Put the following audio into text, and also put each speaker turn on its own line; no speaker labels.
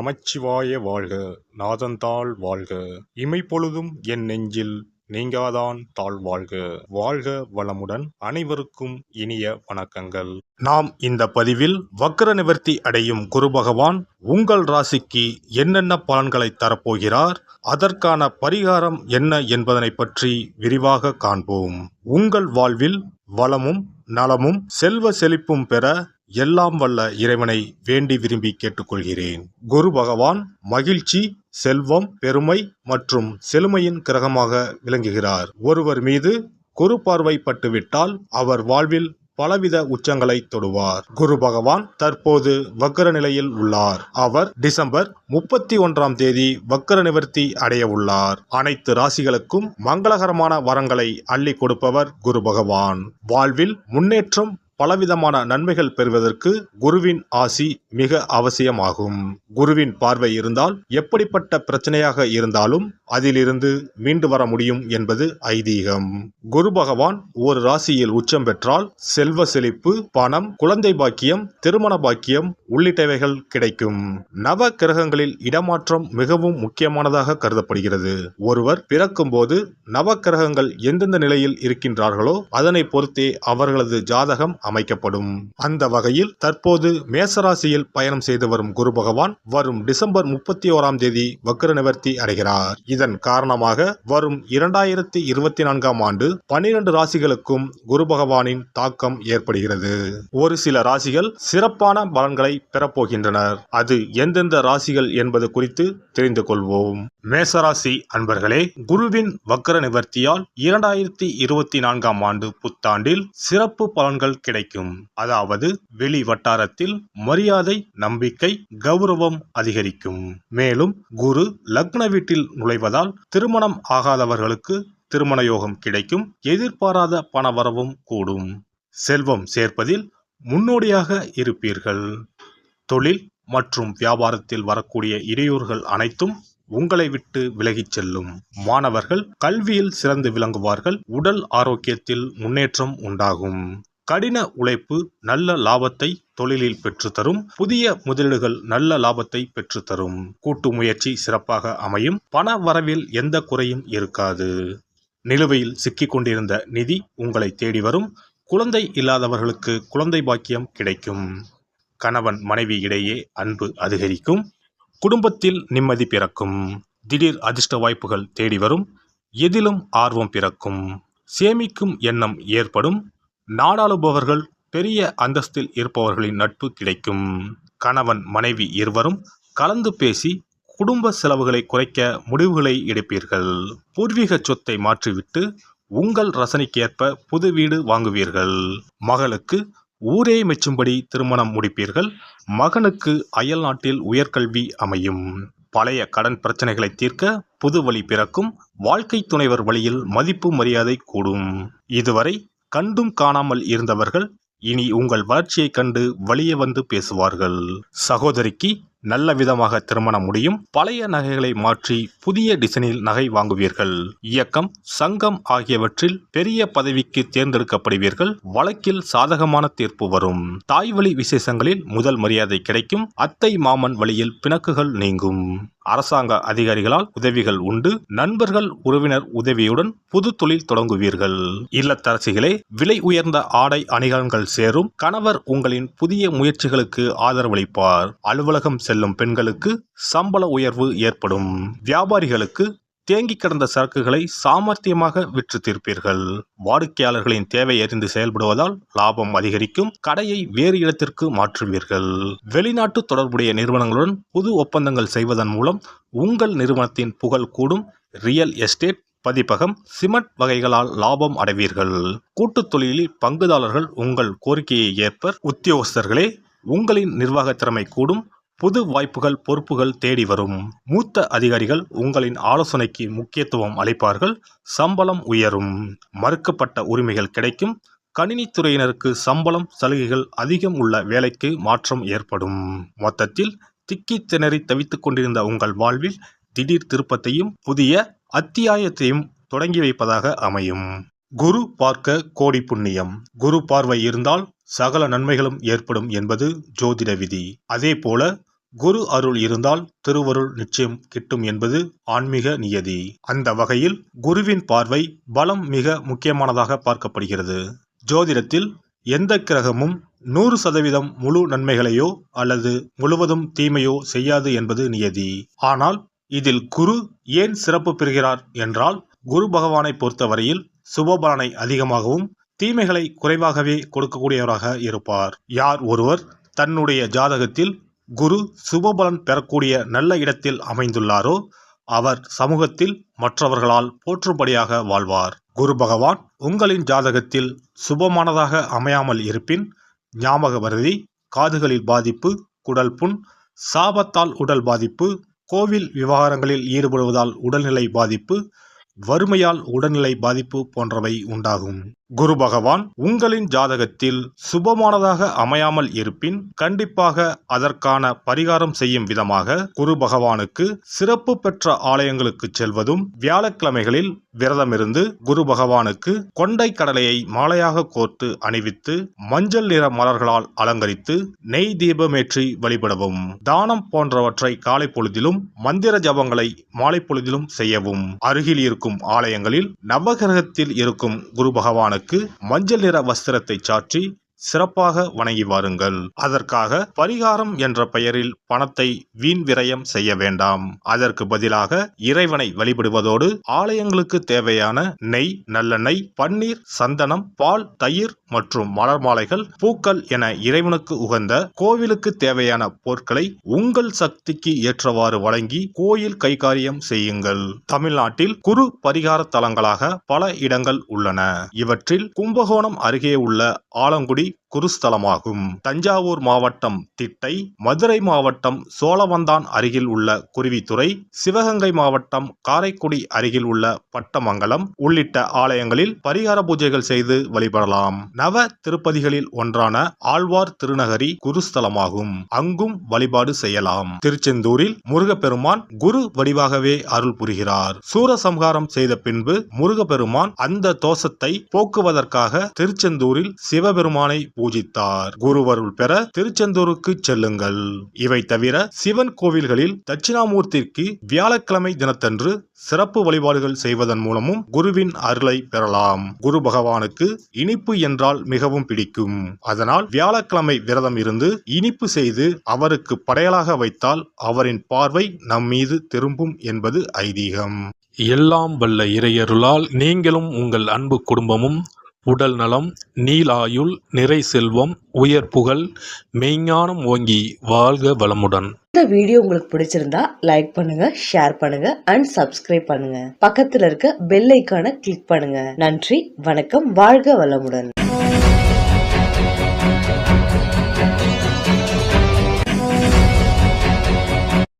நமச்சிவாய வாழ்க. நாதந்தாள் வாழ்க. இமைப்பொழுதும் என் நெஞ்சில் நீங்காதான் தாழ் வாழ்க. வாழ்க வளமுடன். அனைவருக்கும் இனிய வணக்கங்கள். நாம் இந்த பதிவில் வக்ர நிவர்த்தி அடையும் குரு பகவான் உங்கள் ராசிக்கு என்னென்ன பலன்களை தரப்போகிறார், அதற்கான பரிகாரம் என்ன என்பதனை பற்றி விரிவாக காண்போம். உங்கள் வாழ்வில் வளமும் நலமும் செல்வ செழிப்பும் பெற எல்லாம் வல்ல இறைவனை வேண்டி விரும்பி கேட்டுக்கொள்கிறேன். குரு பகவான் மகிழ்ச்சி, செல்வம், பெருமை மற்றும் செழுமையின் கிரகமாக விளங்குகிறார். ஒருவர் மீது குரு பார்வை பட்டுவிட்டால் அவர் வாழ்வில் பலவித உச்சங்களை தொடுவார். குரு பகவான் தற்போது வக்ர நிலையில் உள்ளார். அவர் டிசம்பர் 31ஆம் தேதி வக்ர நிவர்த்தி அடைய உள்ளார். அனைத்து ராசிகளுக்கும் மங்களகரமான வரங்களை அள்ளி கொடுப்பவர் குரு பகவான். வாழ்வில் முன்னேற்றம், பலவிதமான நன்மைகள் பெறுவதற்கு குருவின் ஆசி மிக அவசியமாகும். குருவின் பார்வை இருந்தால் எப்படிப்பட்ட பிரச்சனையாக இருந்தாலும் அதிலிருந்து மீண்டு வர முடியும் என்பது ஐதீகம். குரு பகவான் ஒரு ராசியில் உச்சம் பெற்றால் செல்வ செழிப்பு, பணம், குழந்தை பாக்கியம், திருமண பாக்கியம் உள்ளிட்டவைகள் கிடைக்கும். நவ கிரகங்களில் இடமாற்றம் மிகவும் முக்கியமானதாக கருதப்படுகிறது. ஒருவர் பிறக்கும் போது நவ கிரகங்கள் எந்தெந்த நிலையில் இருக்கின்றார்களோ அதனை பொறுத்தே அவர்களது ஜாதகம் அமைக்கப்படும். அந்த வகையில் தற்போது மேசராசியில் பயணம் செய்து வரும் குரு பகவான் வரும் டிசம்பர் 31ஆம் தேதி வக்ர நிவர்த்தி அடைகிறார். இதன் காரணமாக வரும் 2024ஆம் ஆண்டு 12 ராசிகளுக்கும் குரு பகவானின் தாக்கம் ஏற்படுகிறது. ஒரு சில ராசிகள் சிறப்பான பலன்களை பெறப்போகின்றனர். அது எந்தெந்த ராசிகள் என்பது குறித்து தெரிந்து கொள்வோம். மேசராசி அன்பர்களே, குருவின் வக்ர நிவர்த்தியால் 2024ஆம் ஆண்டு புத்தாண்டில் சிறப்பு பலன்கள் கிடைக்கும். அதாவது வெளி வட்டாரத்தில் மரியாதை, நம்பிக்கை, கௌரவம் அதிகரிக்கும். மேலும் குரு லக்ன வீட்டில் நுழைவதால் திருமணம் ஆகாதவர்களுக்கு திருமண யோகம் கிடைக்கும். எதிர்பாராத பணவரவும் கூடும். செல்வம் சேர்ப்பதில் முன்னோடியாக இருப்பீர்கள். தொழில் மற்றும் வியாபாரத்தில் வரக்கூடிய இடையூறுகள் அனைத்தும் உங்களை விட்டு விலகிச் செல்லும். மாணவர்கள் கல்வியில் சிறந்து விளங்குவார்கள். உடல் ஆரோக்கியத்தில் முன்னேற்றம் உண்டாகும். கடின உழைப்பு நல்ல லாபத்தை தொழிலில் பெற்றுத்தரும். புதிய முதலீடுகள் நல்ல லாபத்தை பெற்றுத்தரும். கூட்டு முயற்சி சிறப்பாக அமையும். பண வரவில் எந்த குறையும் இருக்காது. நிலுவையில் சிக்கிக் கொண்டிருந்த நிதி உங்களை தேடி வரும். குழந்தை இல்லாதவர்களுக்கு குழந்தை பாக்கியம் கிடைக்கும். கணவன் மனைவி இடையே அன்பு அதிகரிக்கும். குடும்பத்தில் நிம்மதி பிறக்கும். திடீர் அதிர்ஷ்ட வாய்ப்புகள் தேடி வரும். எதிலும் ஆர்வம் பிறக்கும். சேமிக்கும் எண்ணம் ஏற்படும். நாடாளுபவர்கள், பெரிய அந்தஸ்தில் இருப்பவர்களின் நட்பு கிடைக்கும். கணவன் மனைவி இருவரும் கலந்து பேசி குடும்ப செலவுகளை குறைக்க முடிவுகளை எடுப்பீர்கள். பூர்வீக சொத்தை மாற்றிவிட்டு உங்கள் ரசனைக்கேற்ப புது வீடு வாங்குவீர்கள். மகளுக்கு ஊரே மெச்சும்படி திருமணம் முடிப்பீர்கள். மகனுக்கு அயல் நாட்டில் உயர்கல்வி அமையும். பழைய கடன் பிரச்சனைகளை தீர்க்க புது வழி பிறக்கும். வாழ்க்கை துணைவர் வழியில் மதிப்பு மரியாதை கூடும். இதுவரை கண்டும் காணாமல் இருந்தவர்கள் இனி உங்கள் வளர்ச்சியை கண்டு வழியே வந்து பேசுவார்கள். சகோதரிக்கு நல்ல விதமாக திருமணம் முடியும். பழைய நகைகளை மாற்றி புதிய டிசைனில் நகை வாங்குவீர்கள். இயக்கம், சங்கம் ஆகியவற்றில் பெரிய பதவிக்கு தேர்ந்தெடுக்கப்படுவீர்கள். வழக்கில் சாதகமான தீர்ப்பு வரும். தாய் வழி விசேஷங்களில் முதல் மரியாதை கிடைக்கும். அத்தை மாமன் வழியில் பிணக்குகள் நீங்கும். அரசாங்க அதிகாரிகளால் உதவிகள் உண்டு. நண்பர்கள், உறவினர் உதவியுடன் புது தொழில் தொடங்குவீர்கள். இல்லத்தரசிகளே, விலை உயர்ந்த ஆடை அணிகலன்கள் சேரும். கணவர் உங்களின் புதிய முயற்சிகளுக்கு ஆதரவளிப்பார். அலுவலகம் செல்லும் பெண்களுக்கு சம்பள உயர்வு ஏற்படும். வியாபாரிகளுக்கு தேங்கி கிடந்த சரக்குகளை சாமர்த்தியமாக விற்று தீர்ப்பீர்கள். வாடிக்கையாளர்களின் தேவை அறிந்து செயல்படுவதால் லாபம் அதிகரிக்கும். கடையை வேறு இடத்திற்கு மாற்றுவீர்கள். வெளிநாட்டு தொடர்புடைய நிறுவனங்களுடன் புது ஒப்பந்தங்கள் செய்வதன் மூலம் உங்கள் நிறுவனத்தின் புகழ் கூடும். ரியல் எஸ்டேட், பதிப்பகம், சிமெண்ட் வகைகளால் லாபம் அடைவீர்கள். கூட்டுத் தொழிலில் பங்குதாரர்கள் உங்கள் கோரிக்கையை ஏற்பர். உத்தியோகஸ்தர்களே, உங்களின் நிர்வாக திறமை கூடும். புது வாய்ப்புகள், பொறுப்புகள் தேடி வரும். மூத்த அதிகாரிகள் உங்களின் ஆலோசனைக்கு முக்கியத்துவம் அளிப்பார்கள். சம்பளம் உயரும். மறுக்கப்பட்ட உரிமைகள் கிடைக்கும். கணினித்துறையினருக்கு சம்பளம், சலுகைகள் அதிகம் உள்ள வேலைக்கு மாற்றம் ஏற்படும். மொத்தத்தில் திக்கி திணறி தவித்துக் கொண்டிருந்த உங்கள் வாழ்வில் திடீர் திருப்பத்தையும் புதிய அத்தியாயத்தையும் தொடங்கி வைப்பதாக அமையும். குரு பார்க்க கோடி புண்ணியம். குரு பார்வை இருந்தால் சகல நன்மைகளும் ஏற்படும் என்பது ஜோதிட விதி. அதே போல குரு அருள் இருந்தால் திருவருள் நிச்சயம் கிட்டும் என்பது ஆன்மீக நியதி. அந்த வகையில் குருவின் பார்வை பலம் மிக முக்கியமானதாக பார்க்கப்படுகிறது. ஜோதிடத்தில் எந்த கிரகமும் 100% முழு நன்மைகளையோ அல்லது முழுவதும் தீமையோ செய்யாது என்பது நியதி. ஆனால் இதில் குரு ஏன் சிறப்பு பெறுகிறார் என்றால், குரு பகவானை பொறுத்தவரையில் சுபபலனை அதிகமாகவும் தீமைகளை குறைவாகவே கொடுக்கக்கூடியவராக இருப்பார். யார் ஒருவர் தன்னுடைய ஜாதகத்தில் குரு சுபபலன் பெறக்கூடிய நல்ல இடத்தில் அமைந்துள்ளாரோ அவர் சமூகத்தில் மற்றவர்களால் போற்றும்படியாக வாழ்வார். குரு பகவான் உங்களின் ஜாதகத்தில் சுபமானதாக அமையாமல் இருப்பின் ஞாபக மறதி, காதுகளில் பாதிப்பு, குடல் புண், சாபத்தால் உடல் பாதிப்பு, கோவில் விவகாரங்களில் ஈடுபடுவதால் உடல்நிலை பாதிப்பு, வறுமையால் உடல்நிலை பாதிப்பு போன்றவை உண்டாகும். குரு பகவான் உங்களின் ஜாதகத்தில் சுபமானதாக அமையாமல் இருப்பின் கண்டிப்பாக அதற்கான பரிகாரம் செய்யும் விதமாக குரு பகவானுக்கு சிறப்பு பெற்ற ஆலயங்களுக்கு செல்வதும், வியாழக்கிழமைகளில் விரதமிருந்து குரு பகவானுக்கு கொண்டை கடலையை மாலையாக கோர்த்து அணிவித்து மஞ்சள் நிற மலர்களால் அலங்கரித்து நெய் தீபமேற்றி வழிபடவும், தானம் போன்றவற்றை காலை பொழுதிலும் மந்திர ஜபங்களை மாலை பொழுதிலும் செய்யவும். அருகில் இருக்கும் ஆலயங்களில் நவகிரகத்தில் இருக்கும் குரு பகவானுக்கு மஞ்சள் நிற வஸ்திரத்தை சாற்றி சிறப்பாக வணங்கி வாருங்கள். அதற்காக பரிகாரம் என்ற பெயரில் பணத்தை வீண் விரயம் செய்ய வேண்டாம். அதற்கு பதிலாக இறைவனை வழிபடுவதோடு ஆலயங்களுக்கு தேவையான நெய், நல்லெண்ணெய், பன்னீர், சந்தனம், பால், தயிர் மற்றும் மலர் மாலைகள், பூக்கள் என இறைவனுக்கு உகந்த கோவிலுக்கு தேவையான பொருட்களை உங்கள் சக்திக்கு ஏற்றவாறு வழங்கி கோயில் கைகாரியம் செய்யுங்கள். தமிழ்நாட்டில் குரு பரிகார தலங்களாக பல இடங்கள் உள்ளன. இவற்றில் கும்பகோணம் அருகே உள்ள ஆலங்குடி குருஸ்தலமாகும். தஞ்சாவூர் மாவட்டம் திட்டை, மதுரை மாவட்டம் சோழவந்தான் அருகில் உள்ள குருவித்துறை, சிவகங்கை மாவட்டம் காரைக்குடி அருகில் உள்ள பட்டமங்கலம் உள்ளிட்ட ஆலயங்களில் பரிகார பூஜைகள் செய்து வழிபடலாம். நவ திருப்பதிகளில் ஒன்றான ஆழ்வார் திருநகரி குருஸ்தலமாகும். அங்கும் வழிபாடு செய்யலாம். திருச்செந்தூரில் முருகப்பெருமான் குரு வடிவாகவே அருள் புரிகிறார். சூரசம்ஹாரம் செய்த பின்பு முருகப்பெருமான் அந்த தோஷத்தை போக்குவதற்காக திருச்செந்தூரில் சிவபெருமானை பூஜித்தார். குருவருள் பெற திருச்செந்தூருக்கு செல்லுங்கள். இவை தவிர சிவன் கோவில்களில் தட்சிணாமூர்த்திக்கு வியாழக்கிழமை தினத்தன்று சிறப்பு வழிபாடுகள் செய்வதன் மூலமும் குருவின் அருளை பெறலாம். குரு பகவானுக்கு இனிப்பு என்றால் மிகவும் பிடிக்கும். அதனால் வியாழக்கிழமை விரதம் இருந்து இனிப்பு செய்து அவருக்கு படையலாக வைத்தால் அவரின் பார்வை நம் மீது திரும்பும் என்பது ஐதீகம்.
எல்லாம் வல்ல இறையருளால் நீங்களும் உங்கள் அன்பு குடும்பமும் உடல் நலம், நீலாயுள், நிறை செல்வம், உயர் புகழ், மெய்ஞானம் ஓங்கி வாழ்க வளமுடன்.
இந்த வீடியோ உங்களுக்கு பிடிச்சிருந்தா லைக் பண்ணுங்க, ஷேர் பண்ணுங்க அண்ட் சப்ஸ்கிரைப் பண்ணுங்க. பக்கத்துல இருக்க பெல் ஐகானை கிளிக் பண்ணுங்க. நன்றி, வணக்கம், வாழ்க வளமுடன்.